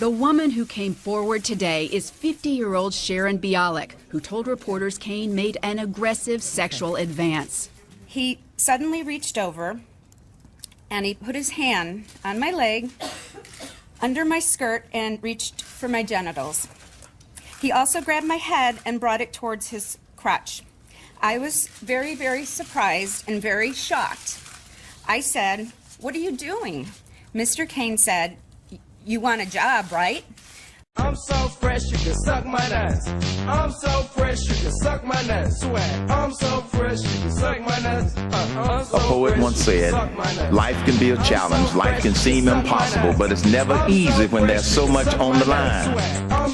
The woman who came forward today is 50-year-old Sharon Bialik, who told reporters Cain made an aggressive sexual advance. He suddenly reached over and he put his hand on my leg, under my skirt, and reached for my genitals. He also grabbed my head and brought it towards his crotch. I was very, very surprised and very shocked. I said, "What are you doing?" Mr. Cain said, "You want a job, right?" I'm so fresh you can suck my nuts. I'm so fresh you can suck my nuts. Swag. I'm so fresh you can suck my nuts. A poet once said, life can be a challenge, life can seem impossible, but it's never easy when there's so much on the line.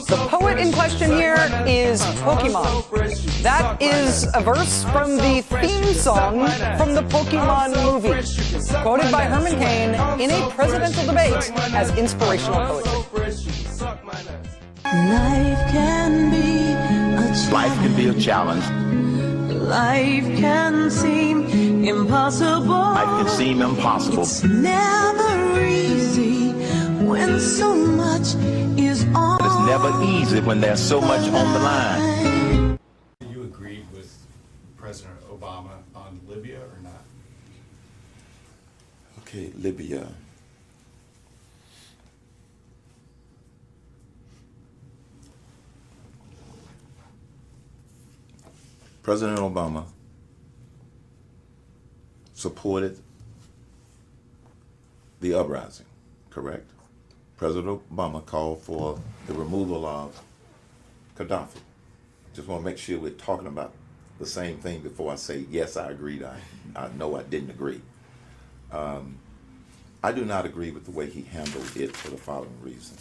The poet in question here is Pokemon. That is a verse from the theme song from the Pokemon movie, quoted by Herman Cain in a presidential debate as inspirational poetry. Life can be a challenge. Life can seem impossible. Life can seem impossible. It's never easy when so much is on. It's never easy when there's so much on the line. You agreed with President Obama on Libya or not? Okay, Libya. President Obama supported the uprising, correct? President Obama called for the removal of Gaddafi. Just want to make sure we're talking about the same thing before I say, yes, I agreed, I know I didn't agree. I do not agree with the way he handled it for the following reason.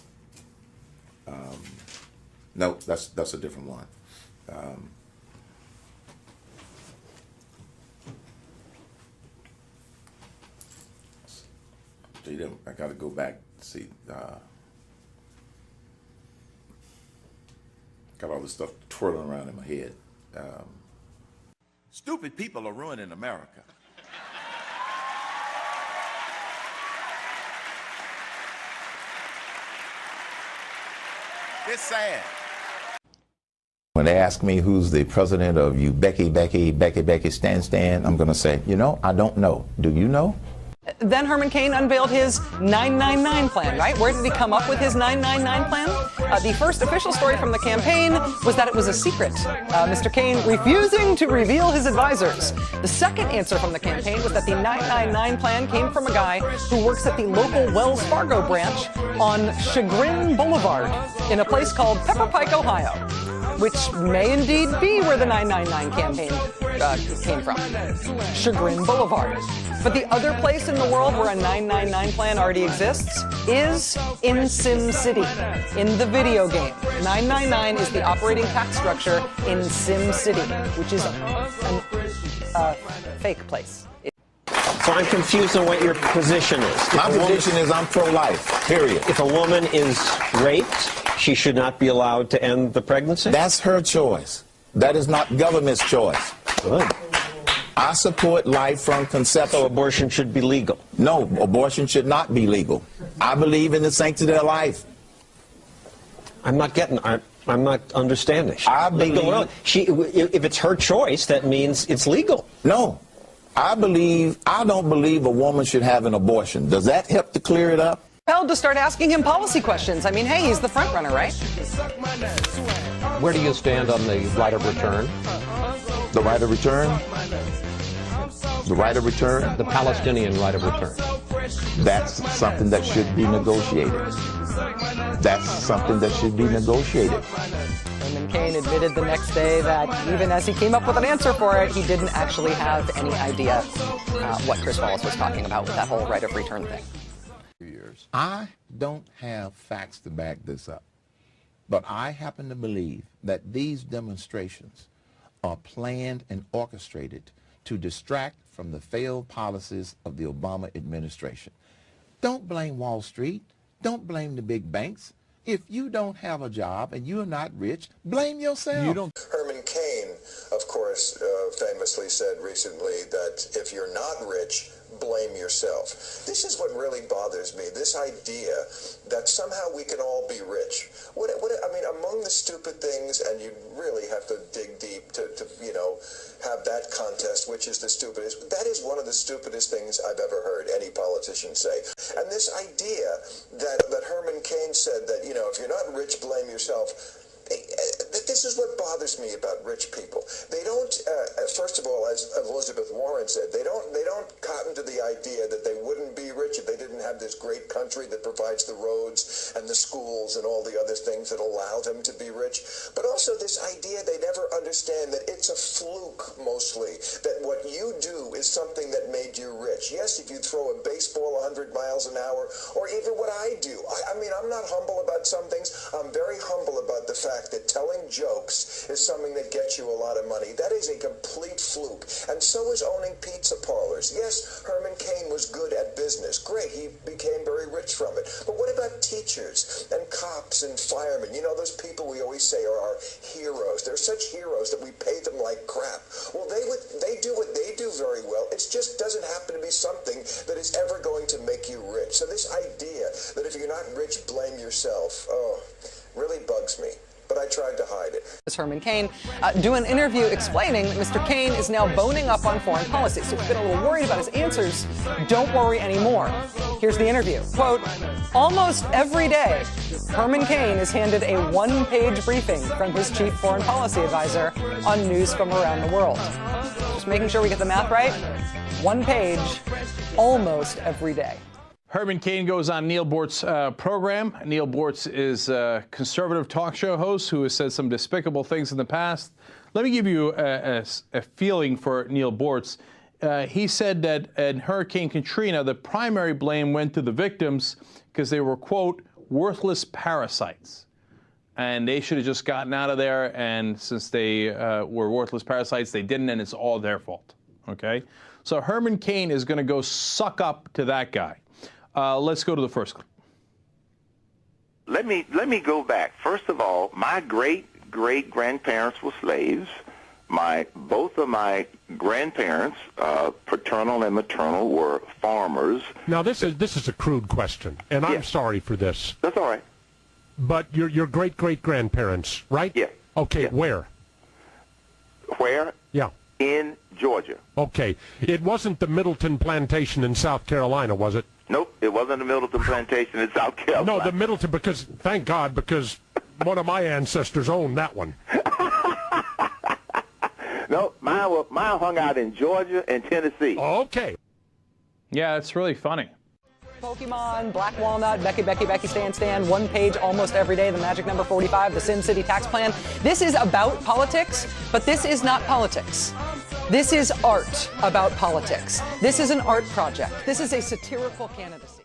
No, that's a different one. I got to go back and see. Got all this stuff twirling around in my head. Stupid people are ruining America. It's sad. When they ask me who's the president of Uzbecky Becky, Stan, I'm going to say, you know, I don't know. Do you know? Then Herman Cain unveiled his 999 plan, right? Where did he come up with his 999 plan? The first official story from the campaign was that it was a secret. Mr. Cain refusing to reveal his advisors. The second answer from the campaign was that the 999 plan came from a guy who works at the local Wells Fargo branch on Chagrin Boulevard in a place called Pepper Pike, Ohio, which may indeed be where the 999 campaign came from. Chagrin Boulevard. But the other place in the world where a 999 plan already exists is in Sim City, in the video game. 999 is the operating tax structure in Sim City, which is a fake place. So I'm confused on what your position is. My position is I'm pro-life, period. If a woman is raped, she should not be allowed to end the pregnancy? That's her choice. That is not government's choice. Good. I support life from conception. So abortion should be legal? No, abortion should not be legal. I believe in the sanctity of life. I'm not understanding. I believe... if it's her choice, that means it's legal. No. I don't believe a woman should have an abortion. Does that help to clear it up? Compelled to start asking him policy questions. I mean, hey, he's the front runner, right? Where do you stand on the right of return? The right of return? The right of return? The Palestinian right of return. That's something that should be negotiated. That's something that should be negotiated. Herman Cain admitted the next day that even as he came up with an answer for it, he didn't actually have any idea what Chris Wallace was talking about with that whole right of return thing. I don't have facts to back this up, but I happen to believe that these demonstrations are planned and orchestrated to distract from the failed policies of the Obama administration. Don't blame Wall Street. Don't blame the big banks. If you don't have a job and you're not rich, blame yourself. Herman Cain, of course. course, famously said recently that if you're not rich, blame yourself. This is what really bothers me, this idea that somehow we can all be rich. I mean, among the stupid things, and you really have to dig deep to you know, have that contest, which is the stupidest, that is one of the stupidest things I've ever heard any politician say. And this idea that Herman Cain said that, you know, if you're not rich, blame yourself. This is what bothers me about rich people. They don't, first of all, as Elizabeth Warren said, they don't cotton to the idea that they wouldn't be rich if they didn't have this great country that provides the roads and the schools and all the other things that allow them to be rich. But also this idea they never understand that it's a fluke mostly, that what you do is something that made you rich. Yes, if you throw a baseball 100 miles an hour, or even what I do. I mean, I'm not humble about some things. I'm very humble about the fact that telling jokes is something that gets you a lot of money. That is a complete fluke. And so is owning pizza parlors. Yes, Herman Cain was good at business. Great, he became very rich from it. But what about teachers and cops and firemen? You know, those people we always say are our heroes. They're such heroes that we pay them like crap. Well, they do what they do very well. It just doesn't happen to be something that is ever going to make you rich. So this idea that if you're not rich, blame yourself, really bugs me. But I tried to hide it. Herman Cain do an interview explaining that Mr. Cain is now boning up on foreign policy. So if you've been a little worried about his answers, don't worry anymore. Here's the interview. Quote, almost every day, Herman Cain is handed a one-page briefing from his chief foreign policy advisor on news from around the world. Just making sure we get the math right. One page, almost every day. Herman Cain goes on Neil Bort's program. Neil Bortz is a conservative talk show host who has said some despicable things in the past. Let me give you a feeling for Neil Bortz. He said that in Hurricane Katrina, the primary blame went to the victims because they were, quote, worthless parasites. And they should have just gotten out of there, and since they were worthless parasites, they didn't, and it's all their fault, okay? So Herman Cain is going to go suck up to that guy. Let's go to the first clip. Let me go back. First of all, my great-great-grandparents were slaves. Both of my grandparents, paternal and maternal, were farmers. Now this is a crude question, and I'm sorry for this. That's all right. But your great-great-grandparents, right? Yeah. Okay, yeah. Where? Where? Yeah. In Georgia. Okay. It wasn't the Middleton Plantation in South Carolina, was it? Nope, it wasn't the Middleton Plantation in South Carolina. No, the Middleton, because, thank God, because one of my ancestors owned that one. No, mine hung out in Georgia and Tennessee. Okay. Yeah, it's really funny. Pokemon, Black Walnut, Becky, Becky, Stan, one page almost every day, the magic number 45, the Sim City tax plan. This is about politics, but this is not politics. This is art about politics. This is an art project. This is a satirical candidacy.